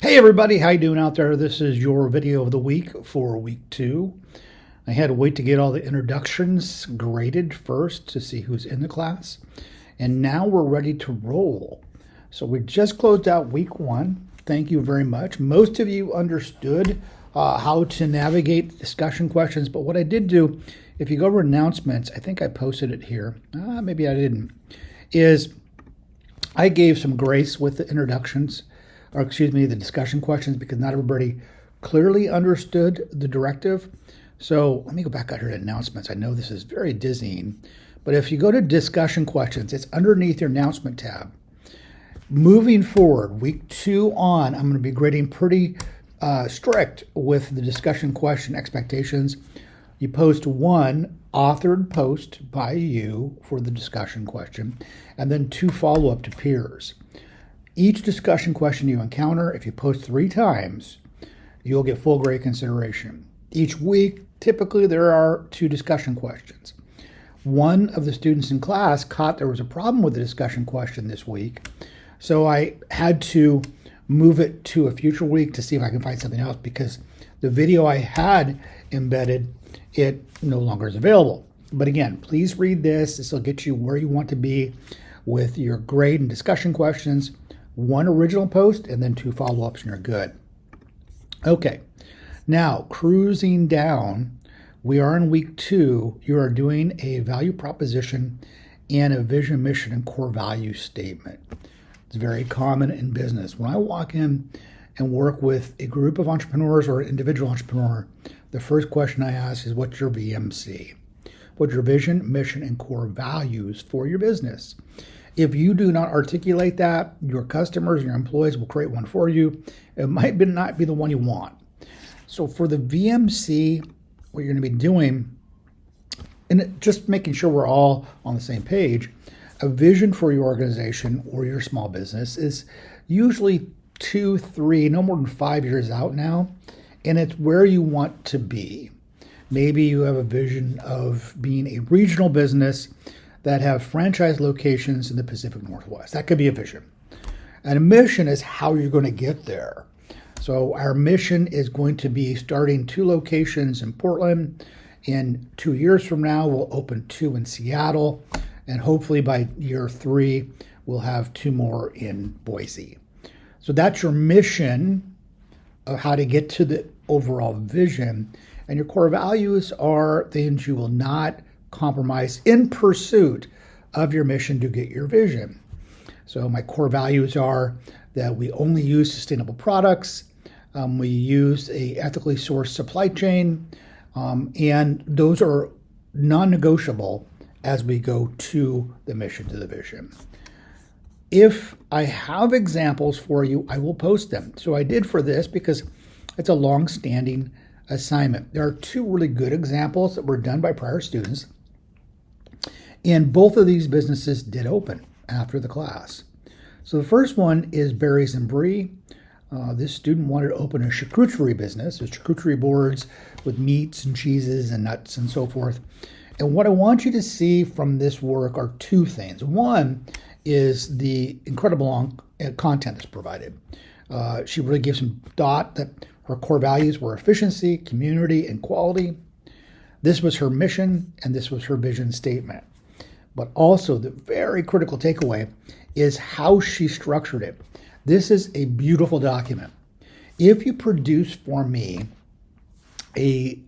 Hey everybody, how you doing out there? This is your video of the week for week 2. I had to wait to get all the introductions graded first to see who's in the class. And now we're ready to roll. So we just closed out week 1. Thank you very much. Most of you understood how to navigate discussion questions, but what I did do, if you go over announcements, I think I posted it here, maybe I didn't, is I gave some grace with the introductions, or excuse me, the discussion questions, because not everybody clearly understood the directive. So let me go back out here to announcements. I know this is very dizzying, but if you go to discussion questions, it's underneath your announcement tab. Moving forward, week 2 on, I'm going to be grading pretty strict with the discussion question expectations. You post one authored post by you for the discussion question, and then 2 follow-up to peers. Each discussion question you encounter, if you post 3 times, you'll get full grade consideration. Each week, typically there are 2 discussion questions. One of the students in class caught there was a problem with the discussion question this week, so I had to move it to a future week to see if I can find something else, because the video I had embedded, it no longer is available. But again, please read this. This will get you where you want to be with your grade and discussion questions. 1 original post and then 2 follow-ups and you're good. Okay, now cruising down, we are in week 2. You are doing a value proposition and a vision, mission, and core value statement. It's very common in business. When I walk in and work with a group of entrepreneurs or an individual entrepreneur, the first question I ask is, what's your VMC? What's your vision, mission, and core values for your business? If you do not articulate that, your customers, your employees will create one for you. It might not be the one you want. So for the VMC, what you're going to be doing, and just making sure we're all on the same page, a vision for your organization or your small business is usually 2, 3, no more than 5 years out now, and it's where you want to be. Maybe you have a vision of being a regional business that have franchise locations in the Pacific Northwest. That could be a vision. And a mission is how you're going to get there. So our mission is going to be starting 2 locations in Portland. In 2 years from now, we'll open 2 in Seattle. And hopefully by year 3, we'll have 2 more in Boise. So that's your mission of how to get to the overall vision. And your core values are things you will not compromise in pursuit of your mission to get your vision. So my core values are that we only use sustainable products, we use a ethically sourced supply chain, and those are non-negotiable as we go to the mission, to the vision. If I have examples for you, I will post them. So I did for this because it's a long-standing assignment. There are 2 really good examples that were done by prior students, and both of these businesses did open after the class. So the first one is Berries and Brie. This student wanted to open a charcuterie business, so charcuterie boards with meats and cheeses and nuts and so forth. And what I want you to see from this work are 2 things. One is the incredible content that's provided. She really gave some thought that her core values were efficiency, community, and quality. This was her mission, and this was her vision statement. But also the very critical takeaway is how she structured it. This is a beautiful document. If you produce for me a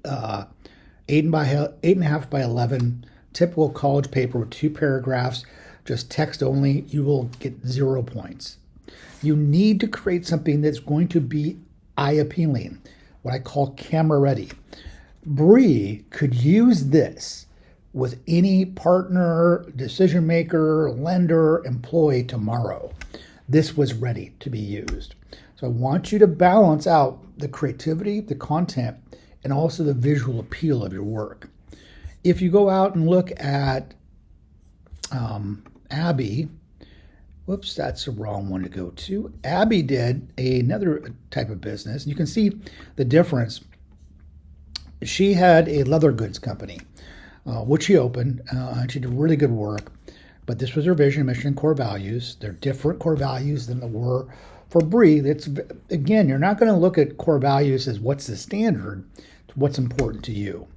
8.5 by 11 typical college paper with 2 paragraphs, just text only, you will get 0 points. You need to create something that's going to be eye appealing, what I call camera ready. Bree could use this with any partner, decision maker, lender, employee tomorrow. This was ready to be used. So I want you to balance out the creativity, the content, and also the visual appeal of your work. If you go out and look at Abby, whoops, that's the wrong one to go to. Abby did another type of business. You can see the difference. She had a leather goods company, which she opened, and she did really good work. But this was her vision, mission, and core values. They're different core values than there were For Bree, again, you're not going to look at core values as what's the standard, it's what's important to you.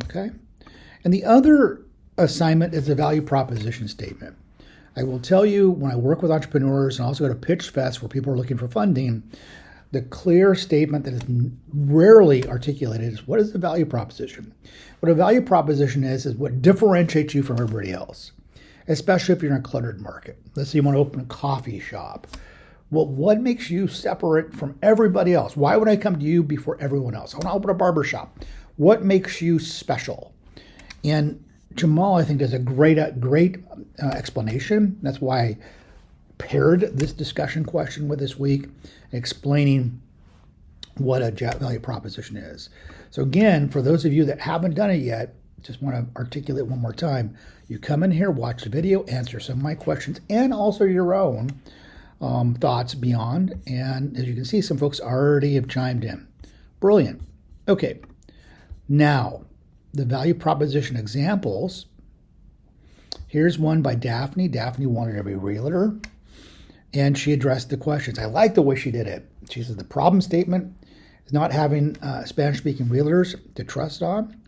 Okay? And the other assignment is a value proposition statement. I will tell you, when I work with entrepreneurs and also go to Pitch Fest where people are looking for funding, the clear statement that is rarely articulated is, what is the value proposition? What a value proposition is what differentiates you from everybody else, especially if you're in a cluttered market. Let's say you want to open a coffee shop. Well, what makes you separate from everybody else? Why would I come to you before everyone else? I want to open a barber shop. What makes you special? And Jamal, I think, does a great explanation. That's why I paired this discussion question with this week, explaining what a value proposition is. So again, for those of you that haven't done it yet, just want to articulate one more time. You come in here, watch the video, answer some of my questions, and also your own thoughts beyond. And as you can see, some folks already have chimed in. Brilliant. Okay, now the value proposition examples. Here's one by Daphne. Daphne wanted to be a realtor, and she addressed the questions. I like the way she did it. She said the problem statement is not having Spanish-speaking realtors to trust on.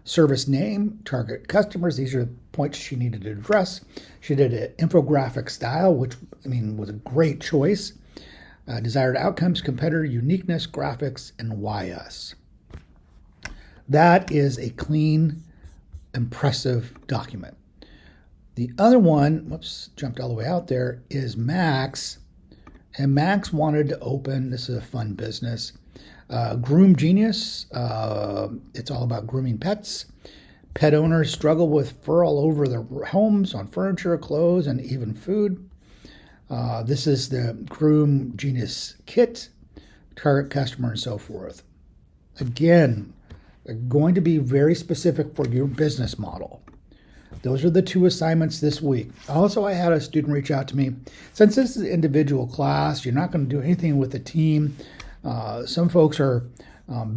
Service name, target customers. These are the points she needed to address. She did an infographic style, which was a great choice. Desired outcomes, competitor uniqueness, graphics, and why us. That is a clean, impressive document. The other one, whoops, jumped all the way out there, is Max. And Max wanted to open, this is a fun business, Groom Genius. It's all about grooming pets. Pet owners struggle with fur all over their homes, on furniture, clothes, and even food. This is the Groom Genius kit, target customer, and so forth. Again, going to be very specific for your business model. Those are the two assignments this week. Also, I had a student reach out to me. Since this is an individual class, you're not going to do anything with the team. Some folks are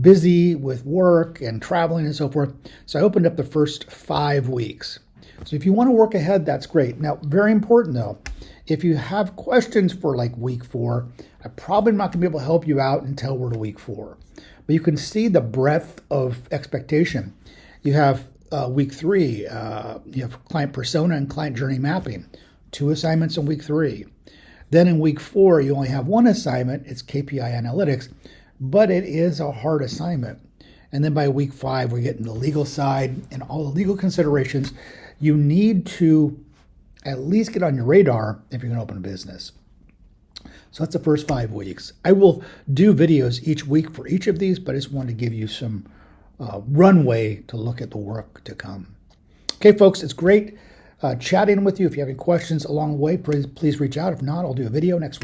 busy with work and traveling and so forth. So I opened up the first 5 weeks. So if you want to work ahead, that's great. Now, very important though, if you have questions for like week 4, I'm probably not going to be able to help you out until we're to week 4. But you can see the breadth of expectation. You have week 3, you have client persona and client journey mapping, 2 assignments in week 3. Then in week 4, you only have 1 assignment. It's KPI analytics, but it is a hard assignment. And then by week 5, we're getting the legal side and all the legal considerations you need to at least get on your radar if you're going to open a business. So that's the first 5 weeks. I will do videos each week for each of these, but I just wanted to give you some runway to look at the work to come. Okay, folks, it's great chatting with you. If you have any questions along the way, please reach out. If not, I'll do a video next week.